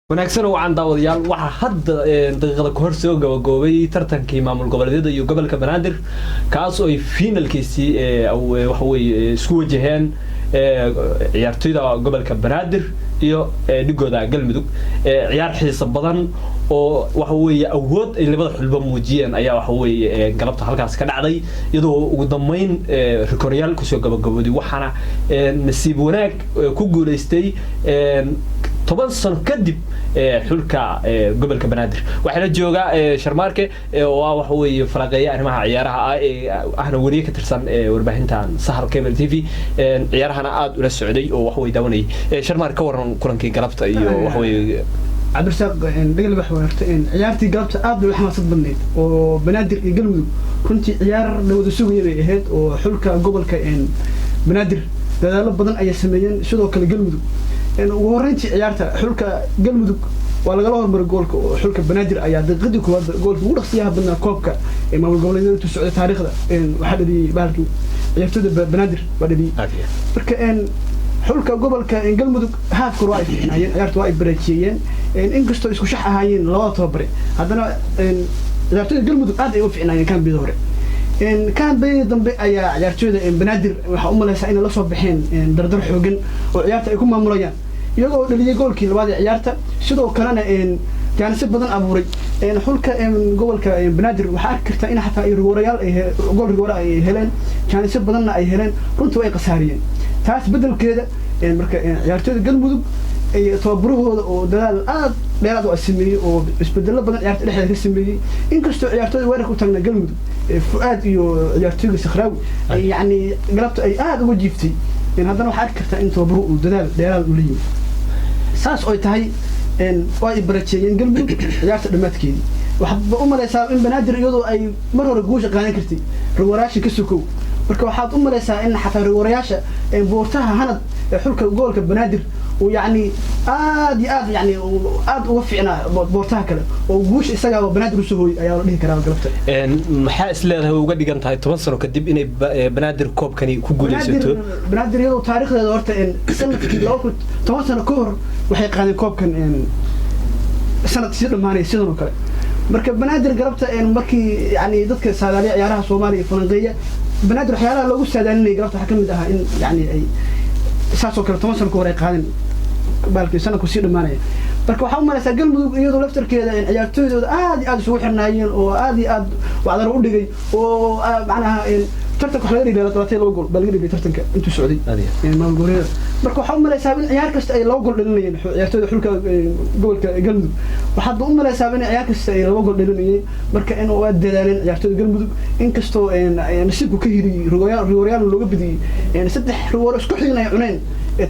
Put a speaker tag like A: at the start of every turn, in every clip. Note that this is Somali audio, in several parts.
A: wanaagsan oo aan daawadayaal waxa hadda daqiiqada ku hor soo gabagabay tartankii maamul goboleedyada iyo gobolka Banaadir kaas oo ay finalkiisii waxa weeye isku wajaheen ciyaartoyda gobolka Banaadir iyo dhigooda Galmudug ciyaar xiiso badan oo waxa weeye awood ay labada xulba muujiyeen ayaa waxa weeye galabta halkaas ka dhacday iyadoo ugu dambeyn rikooryaal ku soo gabagabooday waxana nasiib wanaag ku guuleystay 10 sano kadib xulka gobolka Banaadir waxa la jooga Sharmaarke oo waxa weeye faraqeeya arrimaha ciyaaraha ahna wariye ka tirsan warbaahintan Sahal Cable TV ciyaarahana aad ula socday oo waxa weeye daawanay Sharmaarke waran kulankii galabta iyo waxa weeye
B: cabdirsaaq dagal wax weerartay ciyaartii galabta aad u xamaasad badneed oo Banaadir iyo Galmudug runtii ciyaar dawada sugayay ahayd oo xulka gobolka Banaadir dadaalo badan ay sameeyeen sidoo kale Galmudug ugu horeyntii ciyaarta xulka Galmudug waa laga hormaray goolka oo xulka Banaadir ayaa daqiiqadii koowaad goolka ugu dhaqsiyaha badnaa koobka maamul goboleedyada u socday taariikhda waxa dhadii baalkii ciyaartoyda Banaadir waa dhadii marka xulka gobolka Galmudug haafka waa fiicnaayeen ciyaartu waa ay bareejiyeen inkastoo isku shax ahaayeen labada tababare haddana ciyaartoyda Galmudug aad ay u fiicnaayeen kan bidii hore كان بين ضمن أي عيارتودا بنادر وحأمله سعينا لصوب بحين دردر حوجن وعيارته يكون ممليان يقول اللي يقول كي الوادي عيارته شدوا كلنا كان سب بدن أبوري حول قبل بنادر وحركت إن حتى الروريال قول الرورا هلين كان سب بدن أي هلين كنتوا أي قصاريين تعرف بدل كذا مركا عيارتودا قلبوا توبروه ودلال دلال واسمي واسبدل بدن عيارت لحد اسمي إن كستو عيارتودا ويرك وتجنا قلبوا فؤاد iyo ciyaartoyga sakhraw yani galabta ay aad ugu jiiftay in hadana waxa arkirta in toobro uu dadaal u leeyahay saas oo tahay way baraceeyeen Galmudug ciyaarta dhamaadkeedii waxa u maleysaa in Banaadir iyadoo ay mar hore guusha qaadan kartay riwaraasha ka sokow marka waxaad u maleysaa in xataa riwaraasha boortaha hanad xulka goolka Banaadir ويعني عاد يعني عاد وفعنا بورتها كله وجوش إسقى وبنادر وسهوي أيام اللي كلام قلبته.
A: محاس له هو قد يقنط هاي توصل وكدب إني بنادر كوب كان يكون جالسته.
B: بنادر يلو تاريخ دورته إن سنة لو كنت توصل كور وحيق عن الكوب كان سنة سيد ماني سيد وكله. مركب بنادر قلبته إن مركي يعني ضدك سالاري عيارها صومالي فلنقية بنادر حيالها لو سادني قلبته حكم ده إن يعني أي ساسو كره 10 sano koor ay qaadeen balkii sano ku sii dhamaanay marka waxa u maleeyay Galmudug iyadoo laftarkeeda in ciyaartoydooda aad isugu xirnaayeen oo aad wacdar u dhigay oo macnaha tartanka waxa laga dhigay 32 gool bal dhigay tartanka intuu socday maamul goboleed marka waxa u maleeyay in ciyaar kasta ay 2 gool dhalinayeen ciyaartoyda xulka gobolka Galmudug waxa u maleeyay in ciyaar kasta ay 2 gool dhalinayeen marka in oo dadaaleen ciyaartoyda Galmudug inkastoo nasiibku ka hiri rigooryaal looga bidiyay saddex rigoor isku xignay cuneen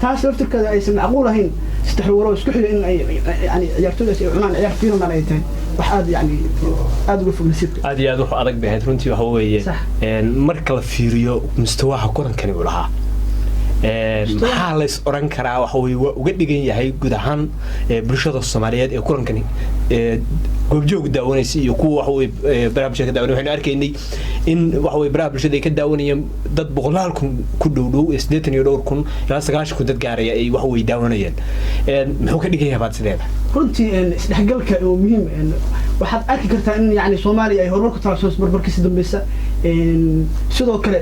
B: taas laftirkeeda aysan macquul ahayn saddex rigoor isku xigay in ay yani ciyaartoyda ay cunaan ciyaar fiican ay tahay wax aad yani aad uga fog nasiibka
A: aad iyo aad wax adag bahayd runtii waxa weeye marka la fiiriyo mustawaha kurankani u lahaa maxaa la is oran karaa waxa weeye waa uga dhigan yahay guud ahaan bulshada Soomaaliyeed ee kurankani goobjoog daawanaysi iyo kuwa waxa weeye barnaamijka daawanay waxaan arkaynay in waxa weeye barnaamijyada ay ka daawanayeen dad boqolaal kun ku dhow 82 kun ilaa 90 kun dad gaaraya ay waxa weeye daawanayeen muxuu ka dhigan yahay baad sideeda
B: runtii isdhexgalka oo muhiim waxaad arki kartaa in yani Soomaaliya ay horumar ku taasoo barbarkiisa dambaysa sidoo kale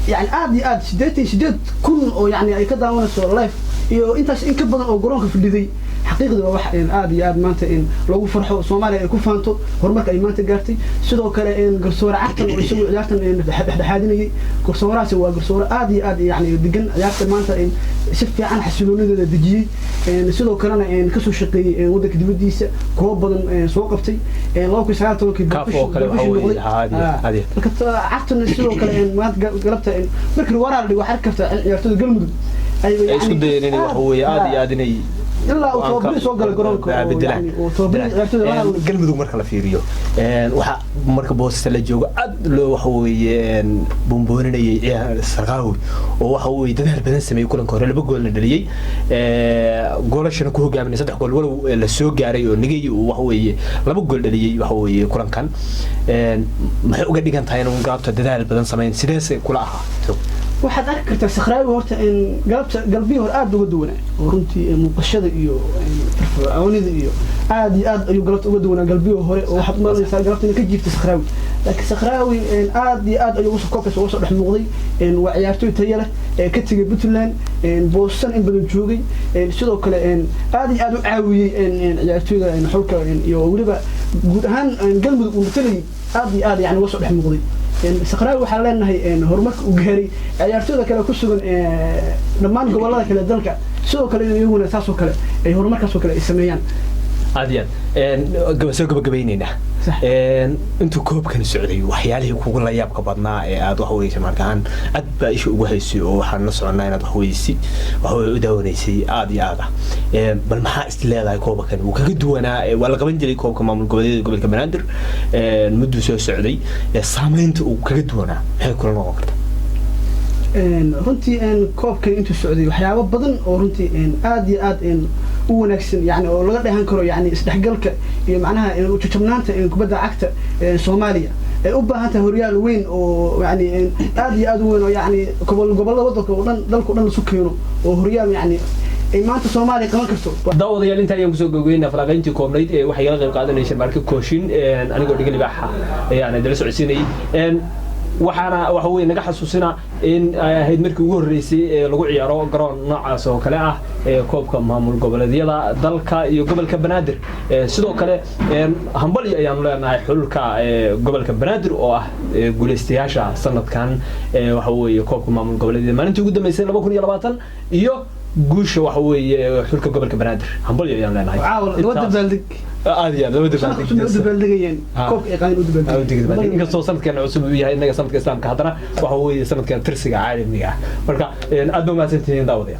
B: يعني عاد سديت كل أو يعني أي كذا وانا صور لايف يو أنت إن كبرنا أو قرون في الذي حقيقة واحد عاد ما أنت إن لو فرحوا صومالي يكون فانتو هرمك أي ما أنت قارتي سدوا كلا إن قصورة عتن ويسوي عتن إن حادني قصورة سوى قصورة عاد يعني دقن عتن ما أنت إن شفت عن حسلوني ذا دجي إن سدوا كلنا إن كسر شقي ودك دبديس كوب بدن سوقفتي إن لو كسرت لو
A: كافو كلا هذه
B: كنت عتن سدوا كلا إن ما قلبت إن مركل ورا اللي واحد كفت يعتمد قلمد
A: أي سود يعني هو عادي
B: إلا وتوبري سوق الجرونك
A: يعني وتوبري قلمدو مركل فيريو وح مركب بوست لجوج عد لو حوي بومبوني سرقاوي وحوي ده بدن سمي كلن كورة اللي بقول ندليي قولش أنا كوه جامني صدق قول ولو السوق جاري ونجي وحوي لا بقول ندليي وحوي كلن كان ما هو قد كان تاين ونقابته ده بدن سمين سداس كلها
B: waxaad arki kartaa sakraawi horta in galbihi hore aad uga duwanaa oo runtii muuqashada iyo firfircoonida iyo aad ayuu galabta uga duwanaa galbihi hore oo waxaad malaysaa galabta inay ka jiifta sakraawi laakiin sakraawi aad ayuu usoo koobkaas uga soo dhex muuqday waa ciyaartooy tayo leh ka tegay Puntland boosan in badan joogay sidoo kale aad u caawiyay ciyaartooyda xulka iyo waliba guud ahaan galmudug uu matalay aad yani uga soo dhex muuqday sakraawi waxaa leenahay horumarka uu gaaray ciyaartooyda kale ku sugan dhammaan gobolada kale dalka sidoo kale iyaguna saas oo kale ay horumarkaas oo kale ay sameeyaan
A: عاديا سoo gabagabaynayna intuu koobkan socday waxyaalihii kugu la yaabka badnaa ee aad wax weeysan markaan aad baa isha ugu haysay oo waxaan la soconaa inaad wax weeysi wax u daawaneysay aad iyo aad bal maxaa istileedahay koobkan uu kaga duwanaa waa la qaban jiray koobka maamul goboleedyada gobolka Banaadir muddo soo socday saameynta uu kaga duwanaa maxay kula noqon kartaa
B: runtii koobkan intuu socday waxyaabo badan oo runtii aad iyo aad u wanaagsan yani oo laga dhahan karo yani isdhexgalka iyo macnaha u jajabnaanta kubadda cagta Soomaaliya ay u baahan tahay horyaal weyn oo yani aad iyo aad u weyn oo yani gobolada waddanka oo dhan dalku dhan isu keeno oo horyaal yani ay maanta Soomaaliya qaban karto
A: daawadayaal inta ayaan kusoo gogweynaa falaqayntii koobnayd ee waxay la qayb qaadanayeen marka kooshin anigoo dhigal baaxa ayaan dala socodsiinayay waxaana waxa weey naga xasuusina in ay ahayd markii ugu horeysay ee lagu ciyaaro garoon noocaas oo kale ah ee koobka maamul goboleedyada dalka iyo gobolka Banaadir sidoo kale hambali ayaan leenahay xulka gobolka Banaadir oo ah guuleystayaasha sanadkan waxa weey koobka maamul goboleedyada maalintii ugu dambeysay 2020 iyo guusha waxa weey xulka gobolka Banaadir hambali ayaan leenahay
B: wada baldig
A: عادي هذا ودي
B: بالدقيقين كوب إقامة ودي
A: بالدقيقين إنك صو سنة كان عصب وياه إنك سنة كإسلام كهدرة وهو سنة كان ترسق عالمية مركا أدو ما سنتين داودية